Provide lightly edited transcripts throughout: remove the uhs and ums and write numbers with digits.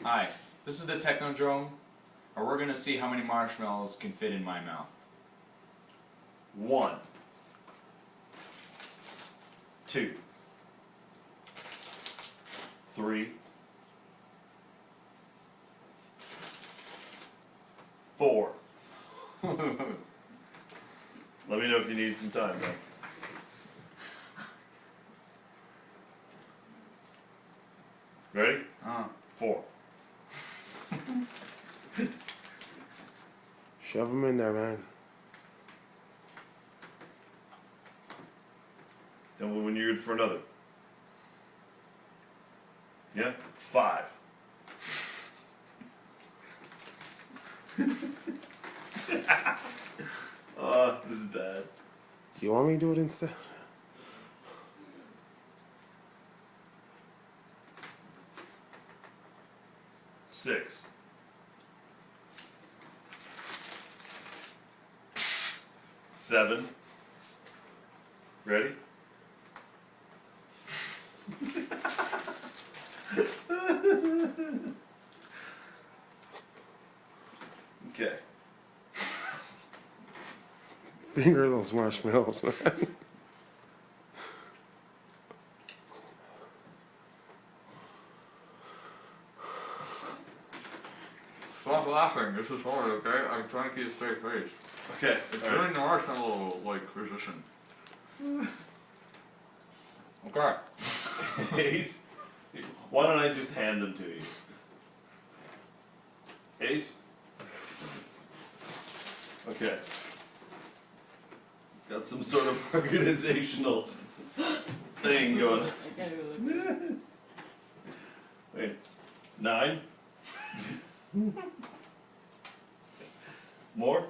Hi, this is the Technodrome, and we're gonna see how many marshmallows can fit in my mouth. 1, 2, 3, 4. Let me know if you need some time, though. Ready? 4. Shove them in there, man. Tell me when you're good for another. Yeah? 5. Oh, this is bad. Do you want me to do it instead? 6. 7. Ready? Okay. Finger those marshmallows, man. Stop laughing, this is hard, okay? I'm trying to keep a straight face. Okay. It's all right. doing the marshmallow, like, position. Okay. Ace, why don't I just hand them to you? Ace? Okay. Got some sort of organizational thing going. I can't even look. Wait. 9? More?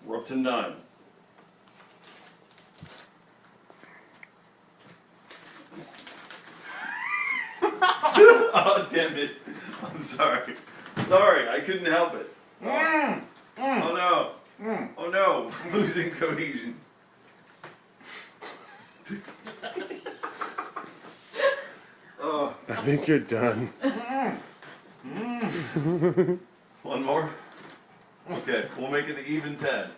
We're up to 9. Oh, damn it. I'm sorry. Sorry, I couldn't help it. Oh no. Oh no. Losing cohesion. Oh. I think you're done. One more? Okay, we'll make it the even 10.